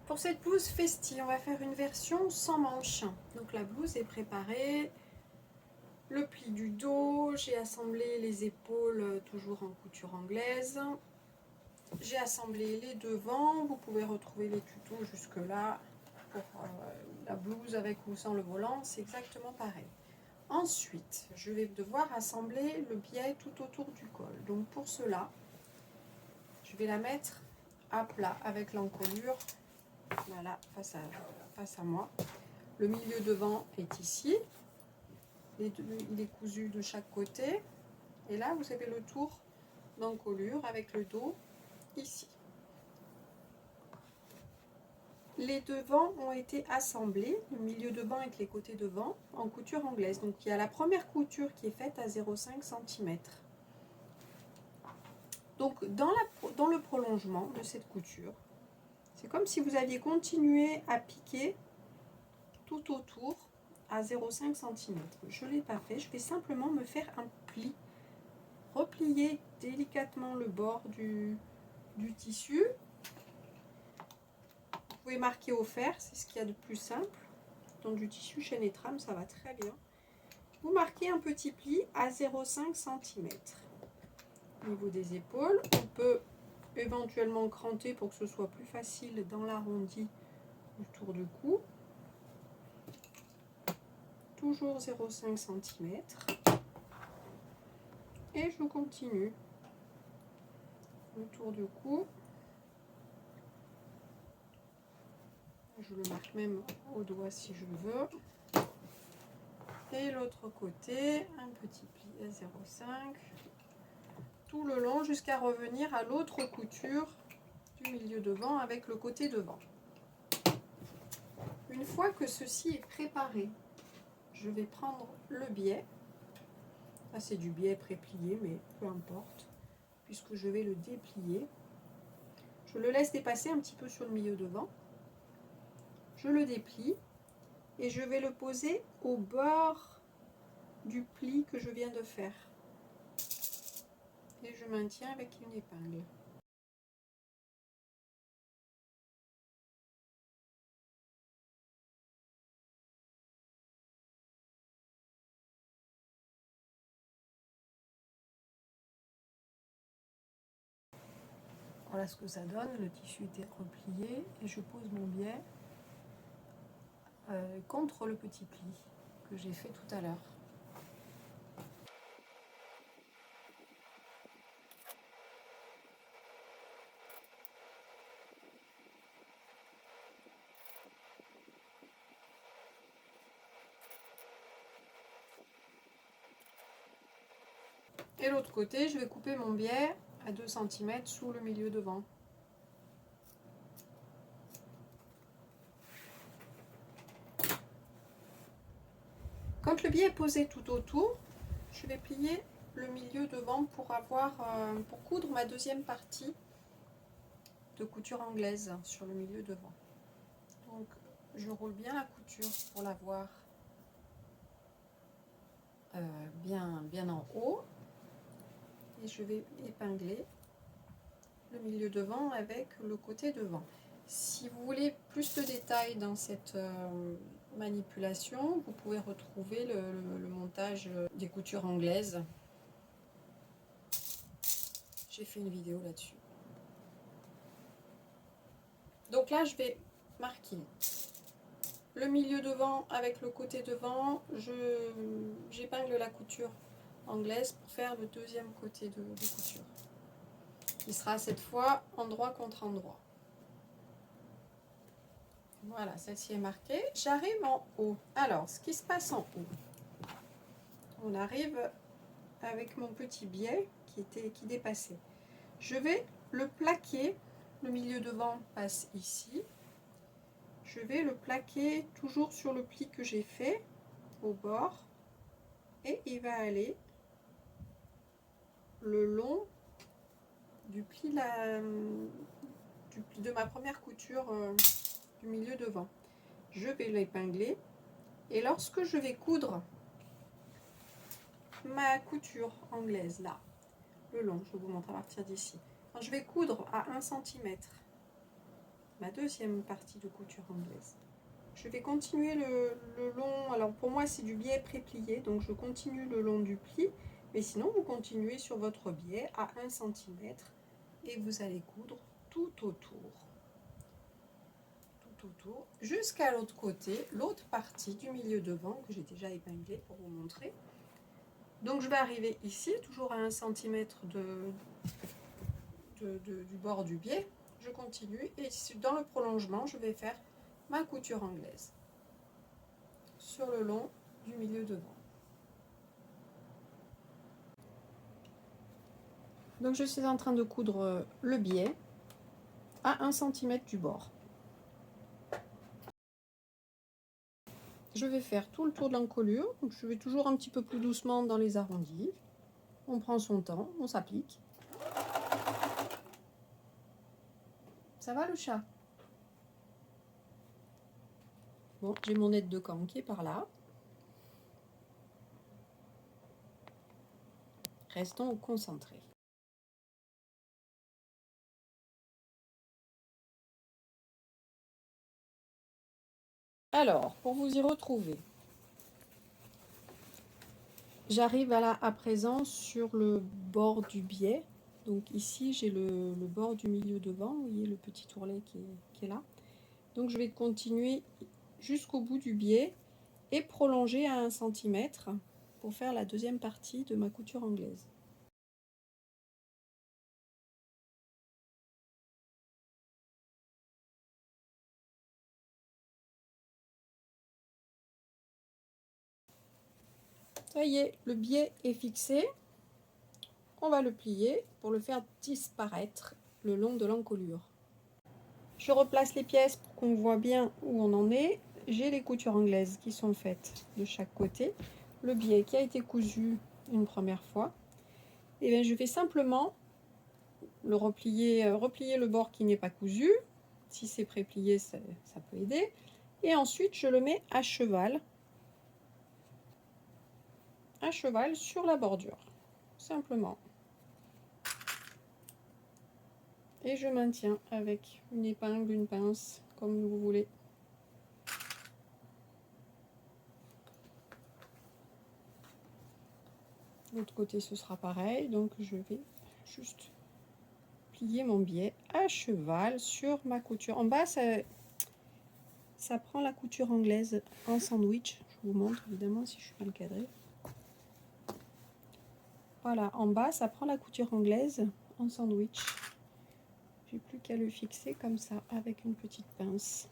Pour cette blouse festive, on va faire une version sans manches. Donc la blouse est préparée, le pli du dos, j'ai assemblé les épaules toujours en couture anglaise. J'ai assemblé les devants, vous pouvez retrouver les tutos jusque là pour la blouse avec ou sans le volant, c'est exactement pareil. Ensuite, je vais devoir assembler le biais tout autour du col. Donc pour cela, je vais la mettre à plat avec l'encolure, voilà, face à moi. Le milieu devant est ici, il est cousu de chaque côté. Et là, vous avez le tour d'encolure avec le dos ici. Les devants ont été assemblés, le milieu devant avec les côtés devant, en couture anglaise. Donc il y a la première couture qui est faite à 0,5 cm. Donc dans le prolongement de cette couture, c'est comme si vous aviez continué à piquer tout autour à 0,5 cm. Je ne l'ai pas fait, je vais simplement me faire un pli, replier délicatement le bord du tissu. Vous pouvez marquer au fer, c'est ce qu'il y a de plus simple. Dans du tissu chaîne et trame, ça va très bien. Vous marquez un petit pli à 0,5 cm. Au niveau des épaules, on peut éventuellement cranter pour que ce soit plus facile dans l'arrondi autour du cou. Toujours 0,5 cm. Et je continue autour du cou. Je le marque même au doigt si je veux. Et l'autre côté, un petit pli à 0,5. Tout le long jusqu'à revenir à l'autre couture du milieu devant avec le côté devant. Une fois que ceci est préparé, je vais prendre le biais. Là, c'est du biais pré-plié, mais peu importe, puisque je vais le déplier. Je le laisse dépasser un petit peu sur le milieu devant. Je le déplie et je vais le poser au bord du pli que je viens de faire. Et je maintiens avec une épingle. Voilà ce que ça donne, le tissu était replié et je pose mon biais contre le petit pli que j'ai fait tout à l'heure. Et l'autre côté, je vais couper mon biais à 2 cm sous le milieu devant. Quand le biais est posé tout autour, je vais plier le milieu devant pour coudre ma deuxième partie de couture anglaise sur le milieu devant. Donc je roule bien la couture pour l'avoir bien en haut et je vais épingler le milieu devant avec le côté devant. Si vous voulez plus de détails dans cette manipulation, vous pouvez retrouver le montage des coutures anglaises. J'ai fait une vidéo là-dessus. Donc là, je vais marquer le milieu devant avec le côté devant. J'épingle la couture anglaise pour faire le deuxième côté de couture, qui sera cette fois endroit contre endroit. Voilà, celle-ci est marquée. J'arrive en haut. Alors, ce qui se passe en haut, on arrive avec mon petit biais qui dépassait. Je vais le plaquer. Le milieu devant passe ici. Je vais le plaquer toujours sur le pli que j'ai fait au bord et il va aller le long du pli de ma première couture du milieu devant. Je vais l'épingler et lorsque je vais coudre ma couture anglaise là, le long, je vous montre à partir d'ici, quand je vais coudre à 1 cm, ma deuxième partie de couture anglaise. Je vais continuer le long, alors pour moi c'est du biais pré-plié, donc je continue le long du pli, mais sinon vous continuez sur votre biais à 1 cm et vous allez coudre tout autour, jusqu'à l'autre côté, l'autre partie du milieu devant que j'ai déjà épinglé pour vous montrer. Donc je vais arriver ici, toujours à 1 cm du bord du biais, je continue et dans le prolongement je vais faire ma couture anglaise sur le long du milieu devant. Donc je suis en train de coudre le biais à 1 cm du bord. Je vais faire tout le tour de l'encolure, donc je vais toujours un petit peu plus doucement dans les arrondis. On prend son temps, on s'applique. Ça va le chat? Bon, j'ai mon aide de camp qui est par là. Restons concentrés. Alors, pour vous y retrouver, j'arrive à présent sur le bord du biais. Donc ici, j'ai le bord du milieu devant. Vous voyez le petit ourlet qui est là. Donc je vais continuer jusqu'au bout du biais et prolonger à 1 cm pour faire la deuxième partie de ma couture anglaise. Ça y est, le biais est fixé. On va le plier pour le faire disparaître le long de l'encolure. Je replace les pièces pour qu'on voit bien où on en est. J'ai les coutures anglaises qui sont faites de chaque côté. Le biais qui a été cousu une première fois. Et bien je vais simplement le replier le bord qui n'est pas cousu. Si c'est pré-plié, ça peut aider. Et ensuite, je le mets à cheval sur la bordure, simplement. Et je maintiens avec une épingle, une pince, comme vous voulez. De l'autre côté, ce sera pareil. Donc, je vais juste plier mon biais à cheval sur ma couture. En bas, ça prend la couture anglaise en sandwich. Je vous montre évidemment si je suis mal cadrée. Voilà, en bas, ça prend la couture anglaise en sandwich. J'ai plus qu'à le fixer comme ça avec une petite pince.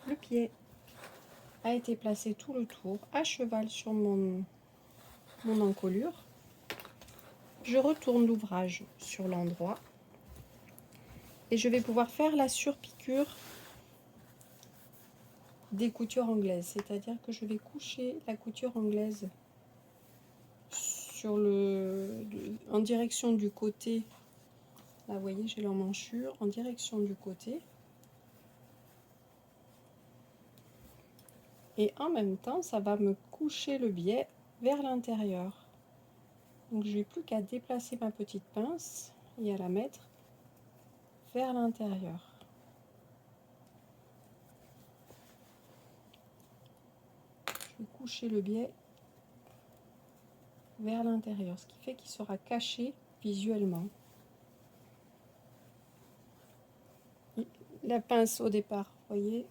Le pied a été placé tout le tour à cheval sur mon encolure. Je retourne l'ouvrage sur l'endroit et je vais pouvoir faire la surpiqûre des coutures anglaises, c'est-à-dire que je vais coucher la couture anglaise sur en direction du côté. Là, vous voyez, j'ai l'emmanchure en direction du côté. Et en même temps, ça va me coucher le biais vers l'intérieur. Donc, je n'ai plus qu'à déplacer ma petite pince et à la mettre vers l'intérieur. Je vais coucher le biais vers l'intérieur, ce qui fait qu'il sera caché visuellement. Et la pince au départ, vous voyez,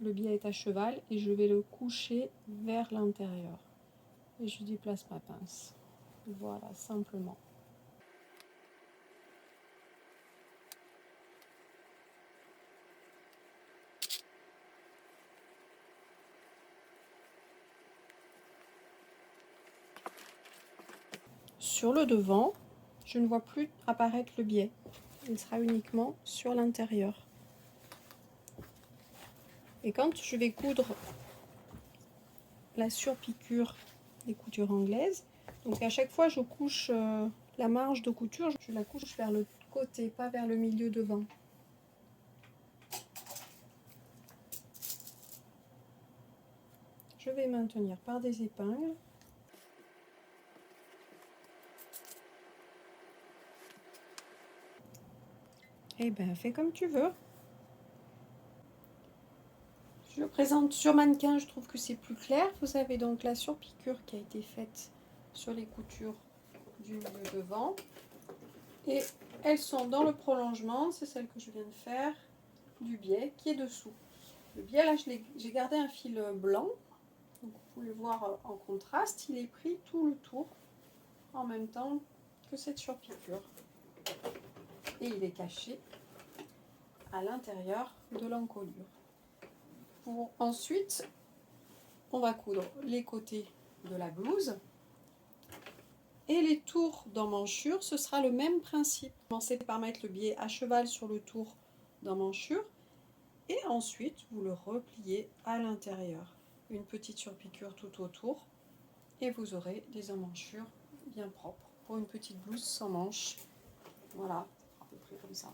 le biais est à cheval et je vais le coucher vers l'intérieur. Et je déplace ma pince. Voilà, simplement. Sur le devant, je ne vois plus apparaître le biais. Il sera uniquement sur l'intérieur. Et quand je vais coudre la surpiqûre des coutures anglaises, donc à chaque fois je couche La marge de couture, je la couche vers le côté, pas vers le milieu devant. Je vais maintenir par des épingles. Eh bien, fais comme tu veux. Je le présente sur mannequin, je trouve que c'est plus clair. Vous avez donc la surpiqûre qui a été faite sur les coutures du milieu devant. Et elles sont dans le prolongement, c'est celle que je viens de faire, du biais qui est dessous. Le biais, là, j'ai gardé un fil blanc. Donc, vous pouvez le voir en contraste. Il est pris tout le tour en même temps que cette surpiqûre. Et il est caché à l'intérieur de l'encolure. Ensuite, on va coudre les côtés de la blouse. Et les tours d'emmanchure, ce sera le même principe. Commencez par mettre le biais à cheval sur le tour d'emmanchure. Et ensuite, vous le repliez à l'intérieur. Une petite surpiqûre tout autour. Et vous aurez des emmanchures bien propres pour une petite blouse sans manches. Voilà, à peu près comme ça.